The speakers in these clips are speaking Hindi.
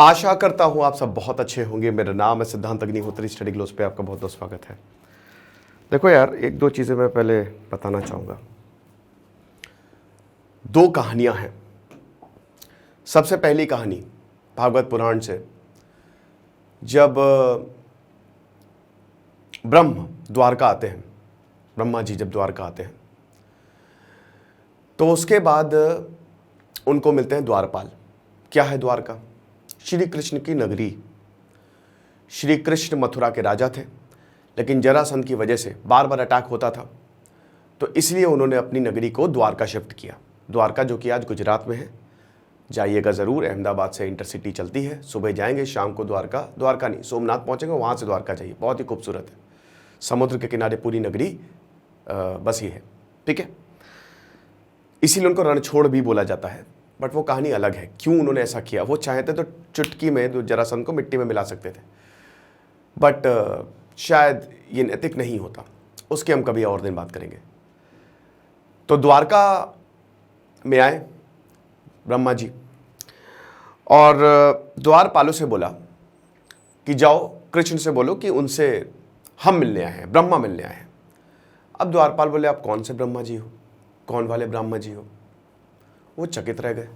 आशा करता हूं आप सब बहुत अच्छे होंगे। मेरा नाम है सिद्धांत अग्निहोत्री। स्टडी ग्लोस पे आपका बहुत बहुत स्वागत है। देखो यार, एक दो चीज़ें मैं पहले बताना चाहूँगा। दो कहानियाँ हैं। सबसे पहली कहानी भागवत पुराण से, जब ब्रह्म द्वारका आते हैं, ब्रह्मा जी जब द्वारका आते हैं तो उसके बाद उनको मिलते हैं द्वारपाल। क्या है द्वारका? श्री कृष्ण की नगरी। श्री कृष्ण मथुरा के राजा थे, लेकिन जरासंध की वजह से बार बार अटैक होता था, तो इसलिए उन्होंने अपनी नगरी को द्वारका शिफ्ट किया। द्वारका जो कि आज गुजरात में है, जाइएगा ज़रूर। अहमदाबाद से इंटरसिटी चलती है, सुबह जाएंगे, शाम को द्वारका नहीं, सोमनाथ पहुंचेंगे, वहाँ से द्वारका जाइए। बहुत ही खूबसूरत है, समुद्र के किनारे पूरी नगरी बसी है। ठीक है, इसीलिए उनको रणछोड़ भी बोला जाता है। बट वो कहानी अलग है, क्यों उन्होंने ऐसा किया। वो चाहते तो चुटकी में जरासंध को मिट्टी में मिला सकते थे, बट शायद ये नैतिक नहीं होता। उसकी हम कभी और दिन बात करेंगे। तो द्वारका में आए ब्रह्मा जी और द्वारपालों से बोला कि जाओ कृष्ण से बोलो कि उनसे हम मिलने आए हैं, ब्रह्मा मिलने आए हैं। अब द्वारपाल बोले, आप कौन से ब्रह्मा जी हो, कौन वाले ब्रह्मा जी हो? वो चकित रह गए,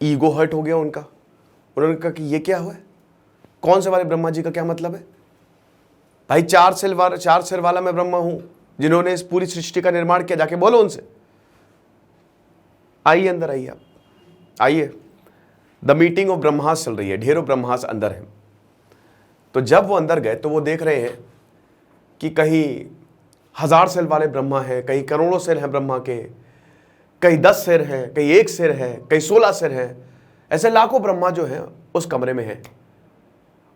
ईगो हर्ट हो गया उनका। उन्होंने कहा कि ये क्या हुआ है, कौन से वाले ब्रह्मा जी का क्या मतलब है? भाई चार सिर वाला मैं ब्रह्मा हूं, जिन्होंने इस पूरी सृष्टि का निर्माण किया। जाके बोलो उनसे। आइए अंदर, आइए आप, आइए। द मीटिंग ऑफ ब्रह्मास चल रही है, ढेरों ब्रह्मास अंदर हैं। तो जब वो अंदर गए तो वो देख रहे हैं कि कहीं 1000 सिर वाले ब्रह्मा हैं, कहीं करोड़ों सिर हैं ब्रह्मा के, कहीं 10 सिर हैं, कहीं 1 सिर है, कहीं 16 सिर हैं। ऐसे लाखों ब्रह्मा जो हैं उस कमरे में हैं,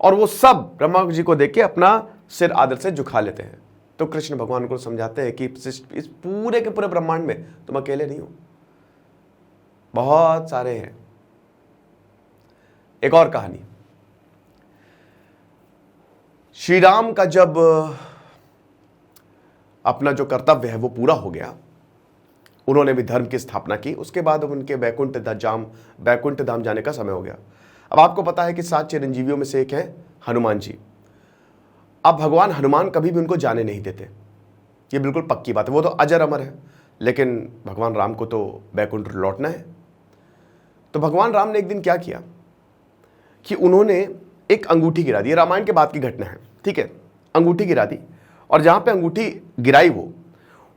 और वो सब ब्रह्मा जी को देख के अपना सिर आदर से झुका लेते हैं। तो कृष्ण भगवान को समझाते हैं कि इस पूरे के पूरे ब्रह्मांड में तुम अकेले नहीं हो, बहुत सारे हैं। एक और कहानी, श्री राम का जब अपना जो कर्तव्य है वो पूरा हो गया, उन्होंने भी धर्म की स्थापना की। उसके बाद उनके वैकुंठ धाम जाने का समय हो गया। अब आपको पता है कि 7 चिरंजीवियों में से एक है हनुमान जी। अब भगवान हनुमान कभी भी उनको जाने नहीं देते, ये बिल्कुल पक्की बात है। वो तो अजर अमर है, लेकिन भगवान राम को तो वैकुंठ लौटना है। तो भगवान राम ने एक दिन क्या किया कि उन्होंने एक अंगूठी गिरा दी। रामायण के बाद की घटना है, ठीक है। अंगूठी गिरा दी, और जहां पे अंगूठी गिराई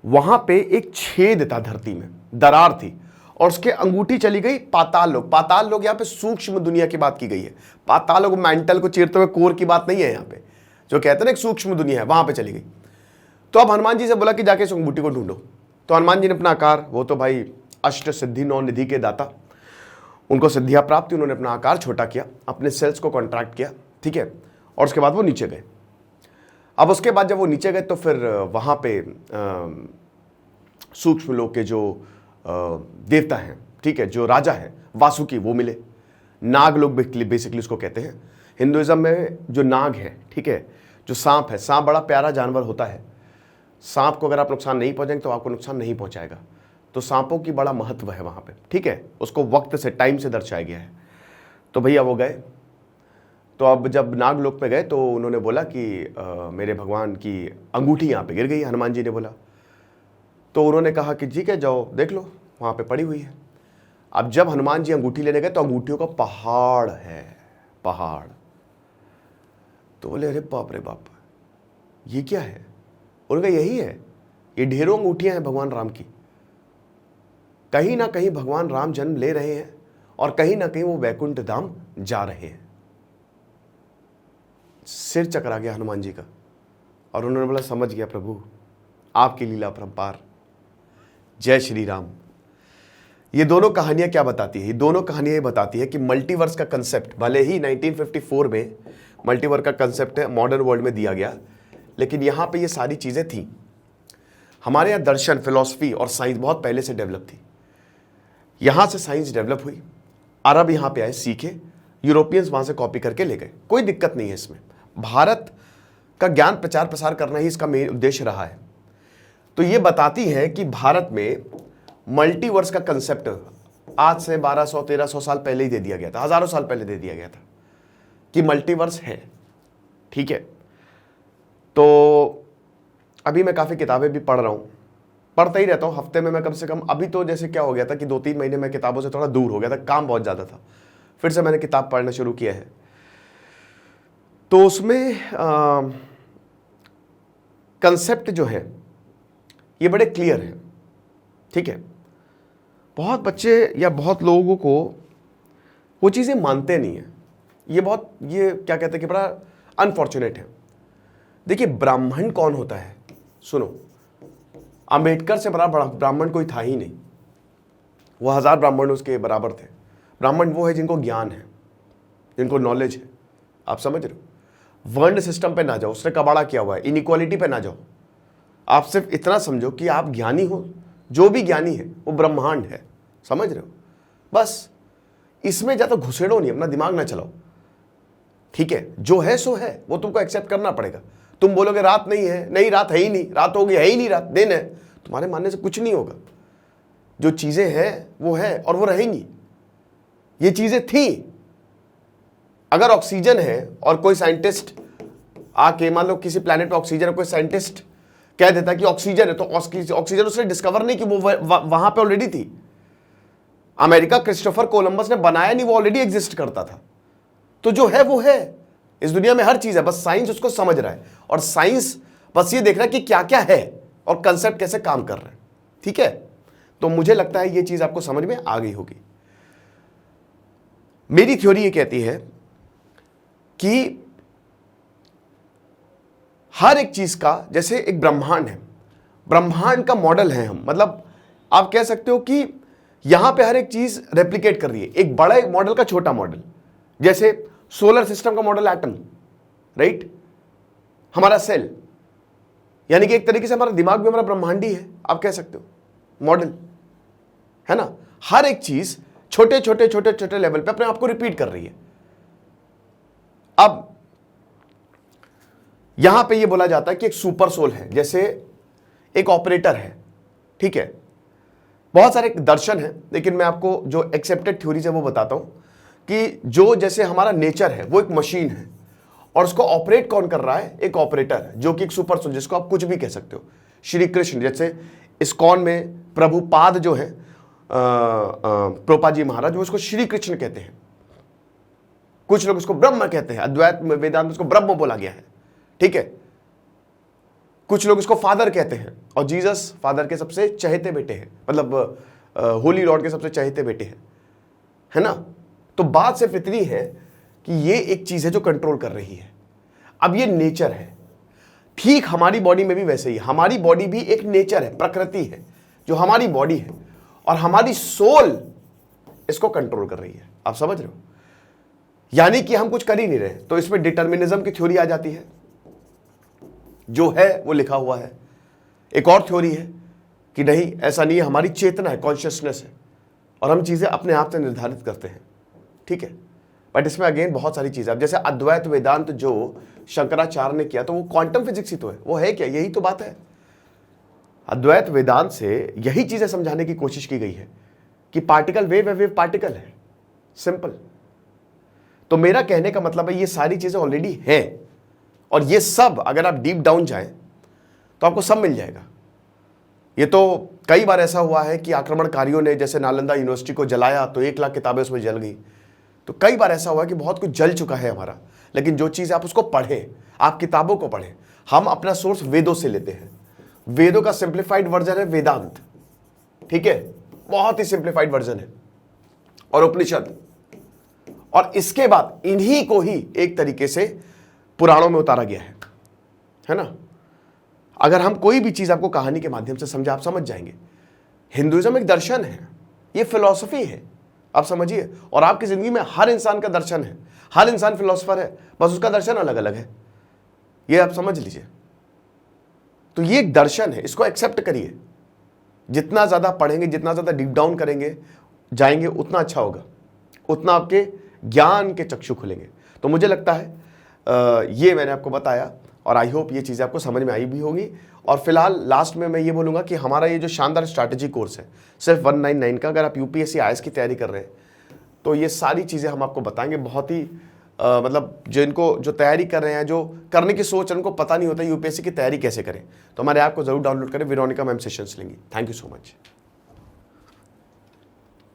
वहां पे एक छेद था, धरती में दरार थी, और उसके अंगूठी चली गई पाताल लोक। पाताल लोक यहां पे सूक्ष्म दुनिया की बात की गई है। पाताल लोक मेंटल को चीरते हुए कोर की बात नहीं है। यहां पे जो कहते हैं ना एक सूक्ष्म दुनिया है, वहां पे चली गई। तो अब हनुमान जी से बोला कि जाके इस अंगूठी को ढूंढो। तो हनुमान जी ने अपना आकार, वो तो भाई अष्ट सिद्धि 9 निधि के दाता, उनको सिद्धियां प्राप्त, उन्होंने अपना आकार छोटा किया, अपने सेल्स को कॉन्ट्रैक्ट किया, ठीक है। और उसके बाद वो नीचे गए। अब उसके बाद जब वो नीचे गए तो फिर वहां पे सूक्ष्म लोक के जो देवता हैं, ठीक है, जो राजा है वासुकी, वो मिले। नाग लोग बेसिकली उसको कहते हैं। हिंदुइज्म में जो नाग है, ठीक है, जो सांप है, सांप बड़ा प्यारा जानवर होता है। सांप को अगर आप नुकसान नहीं पहुंचाएंगे तो आपको नुकसान नहीं पहुंचाएगा। तो सांपों की बड़ा महत्व है वहां पे, ठीक है। उसको वक्त से, टाइम से दर्शाया गया है। तो भैया वो गए। तो अब जब नागलोक पे गए तो उन्होंने बोला कि मेरे भगवान की अंगूठी यहाँ पे गिर गई। हनुमान जी ने बोला। तो उन्होंने कहा कि ठीक है, जाओ देख लो, वहाँ पे पड़ी हुई है। अब जब हनुमान जी अंगूठी लेने गए तो अंगूठियों का पहाड़ है, पहाड़। तो बोले, अरे बाप रे बाप, ये क्या है? उन्होंने कहा, यही है, ये ढेरों अंगूठियां हैं भगवान राम की। कहीं ना कहीं भगवान राम जन्म ले रहे हैं, और कहीं ना कहीं वो वैकुंठ धाम जा रहे हैं। सिर चकरा गया हनुमान जी का, और उन्होंने बोला, समझ गया प्रभु, आपकी लीला परंपार, जय श्री राम। ये दोनों कहानियां क्या बताती है? ये दोनों कहानियां ये बताती है कि मल्टीवर्स का कंसेप्ट, भले ही 1954 में मल्टीवर्स का कंसेप्ट है मॉडर्न वर्ल्ड में दिया गया, लेकिन यहां पे ये सारी चीजें थी। हमारे यहाँ दर्शन, फिलॉसफी और साइंस बहुत पहले से डेवलप थी। यहां से साइंस डेवलप हुई, अरब यहां पे आए, सीखे, यूरोपियंस वहां से कॉपी करके ले गए। कोई दिक्कत नहीं है इसमें। भारत का ज्ञान प्रचार प्रसार करना ही इसका मेन उद्देश्य रहा है। तो ये बताती है कि भारत में मल्टीवर्स का कंसेप्ट आज से 1200-1300 साल पहले ही दे दिया गया था, हजारों साल पहले दे दिया गया था कि मल्टीवर्स है। ठीक है, तो अभी मैं काफ़ी किताबें भी पढ़ रहा हूँ, पढ़ता ही रहता हूँ हफ्ते में मैं कम से कम। अभी तो जैसे क्या हो गया था कि 2-3 महीने मैं किताबों से थोड़ा दूर हो गया था, काम बहुत ज़्यादा था, फिर से मैंने किताब पढ़ना शुरू किया है। तो उसमें कंसेप्ट जो है ये बड़े क्लियर है। ठीक है, बहुत बच्चे या बहुत लोगों को वो चीज़ें मानते नहीं हैं। ये क्या कहते हैं कि बड़ा अनफॉर्चुनेट है। देखिए, ब्राह्मण कौन होता है? सुनो, अंबेडकर से बड़ा ब्राह्मण कोई था ही नहीं। वो 1000 ब्राह्मण उसके बराबर थे। ब्राह्मण वो है जिनको ज्ञान है, जिनको नॉलेज है। आप समझ रहे हो? वर्ण सिस्टम पे ना जाओ, उसने कबाड़ा किया हुआ है, इनइक्वालिटी पे ना जाओ। आप सिर्फ इतना समझो कि आप ज्ञानी हो। जो भी ज्ञानी है वो ब्रह्मांड है, समझ रहे हो? बस इसमें ज़्यादा घुसेड़ो नहीं, अपना दिमाग ना चलाओ। ठीक है, जो है सो है, वो तुमको एक्सेप्ट करना पड़ेगा। तुम बोलोगे रात नहीं है, नहीं रात है ही नहीं, रात होगी है ही नहीं, रात दिन है, तुम्हारे मानने से कुछ नहीं होगा। जो चीजें हैं वो है और वो रहेंगी। ये चीजें थी। अगर ऑक्सीजन है और कोई साइंटिस्ट आके, मान लो किसी प्लैनेट पे ऑक्सीजन है, कोई साइंटिस्ट कह देता है कि ऑक्सीजन है, तो ऑक्सीजन उसने डिस्कवर नहीं कि वो वहां पे ऑलरेडी थी। अमेरिका क्रिस्टोफर कोलंबस ने बनाया नहीं, वो ऑलरेडी एग्जिस्ट करता था। तो जो है वो है। इस दुनिया में हर चीज है, बस साइंस उसको समझ रहा है, और साइंस बस ये देख रहा है कि क्या क्या है और कंसेप्ट कैसे काम कर रहे हैं। ठीक है, तो मुझे लगता है ये चीज आपको समझ में आ गई होगी। मेरी थ्योरी ये कहती है कि हर एक चीज का, जैसे एक ब्रह्मांड है, ब्रह्मांड का मॉडल है हम, मतलब आप कह सकते हो कि यहां पे हर एक चीज रेप्लिकेट कर रही है, एक बड़ा मॉडल का छोटा मॉडल। जैसे सोलर सिस्टम का मॉडल एटम, राइट, हमारा सेल, यानी कि एक तरीके से हमारा दिमाग भी हमारा ब्रह्मांडी है, आप कह सकते हो, मॉडल है ना। हर एक चीज छोटे छोटे छोटे छोटे लेवल पे अपने आप को रिपीट कर रही है। अब यहां पे ये बोला जाता है कि एक सुपर सोल है, जैसे एक ऑपरेटर है। ठीक है, बहुत सारे दर्शन है, लेकिन मैं आपको जो एक्सेप्टेड थ्योरीज है वो बताता हूं कि जो जैसे हमारा नेचर है वो एक मशीन है, और उसको ऑपरेट कौन कर रहा है? एक ऑपरेटर है, जो कि एक सुपर सोल, जिसको आप कुछ भी कह सकते हो। श्री कृष्ण, जैसे इस्कॉन में प्रभुपाद जो है, प्रोपा जी महाराज, वो उसको श्री कृष्ण कहते हैं। कुछ लोग उसको ब्रह्म कहते हैं, अद्वैत में वेदांत में उसको ब्रह्म बोला गया है। ठीक है, कुछ लोग इसको फादर कहते हैं, और जीसस फादर के सबसे चहेते बेटे हैं, मतलब होली लॉर्ड के सबसे चहेते बेटे हैं, है ना। तो बात सिर्फ इतनी है कि ये एक चीज है जो कंट्रोल कर रही है। अब ये नेचर है, ठीक हमारी बॉडी में भी वैसे ही, हमारी बॉडी भी एक नेचर है, प्रकृति है जो हमारी बॉडी है, और हमारी सोल इसको कंट्रोल कर रही है। आप समझ रहे हो? यानी कि हम कुछ कर ही नहीं रहे। तो इसमें डिटर्मिनिज्म की थ्योरी आ जाती है, जो है वो लिखा हुआ है। एक और थ्योरी है कि नहीं, ऐसा नहीं है, हमारी चेतना है, कॉन्शियसनेस है, और हम चीजें अपने आप से निर्धारित करते हैं। ठीक है, बट इसमें अगेन बहुत सारी चीजें, अब जैसे अद्वैत वेदांत जो शंकराचार्य ने किया, तो वो क्वांटम फिजिक्स ही तो है, वो है क्या? यही तो बात है। अद्वैत वेदांत से यही चीजें समझाने की कोशिश की गई है कि पार्टिकल वेव है, वेव पार्टिकल है, सिंपल। तो मेरा कहने का मतलब है ये सारी चीजें ऑलरेडी हैं, और ये सब अगर आप डीप डाउन जाएं तो आपको सब मिल जाएगा। ये तो कई बार ऐसा हुआ है कि आक्रमणकारियों ने जैसे नालंदा यूनिवर्सिटी को जलाया तो 1 लाख किताबें उसमें जल गई। तो कई बार ऐसा हुआ कि बहुत कुछ जल चुका है हमारा, लेकिन जो चीज़ आप उसको पढ़ें, आप किताबों को पढ़ें। हम अपना सोर्स वेदों से लेते हैं। वेदों का सिंप्लीफाइड वर्जन है वेदांत। ठीक है, बहुत ही सिंप्लीफाइड वर्जन है, और उपनिषद, और इसके बाद इन्हीं को ही एक तरीके से पुराणों में उतारा गया है ना। अगर हम कोई भी चीज आपको कहानी के माध्यम से समझे, आप समझ जाएंगे। हिंदुइज्म एक दर्शन है, ये फिलॉसफी है, आप समझिए। और आपकी जिंदगी में हर इंसान का दर्शन है, हर इंसान फिलोसफर है, बस उसका दर्शन अलग अलग है, ये आप समझ लीजिए। तो ये एक दर्शन है, इसको एक्सेप्ट करिए। जितना ज्यादा पढ़ेंगे, जितना ज्यादा डीप डाउन करेंगे जाएंगे, उतना अच्छा होगा, उतना आपके ज्ञान के चक्षु खुलेंगे। तो मुझे लगता है ये मैंने आपको बताया, और आई होप ये चीज़ें आपको समझ में आई भी होगी। और फिलहाल लास्ट में मैं ये बोलूँगा कि हमारा ये जो शानदार स्ट्रैटेजी कोर्स है सिर्फ 199 का, अगर आप यूपीएससी आईएएस की तैयारी कर रहे हैं तो ये सारी चीज़ें हम आपको बताएंगे। बहुत ही मतलब जो तैयारी कर रहे हैं, जो करने की सोच है, उनको पता नहीं होता यूपीएससी की तैयारी कैसे करें, तो हमारे ऐप को जरूर डाउनलोड करें। वेरोनिका मैम सेशंस लेंगी। Thank you so much.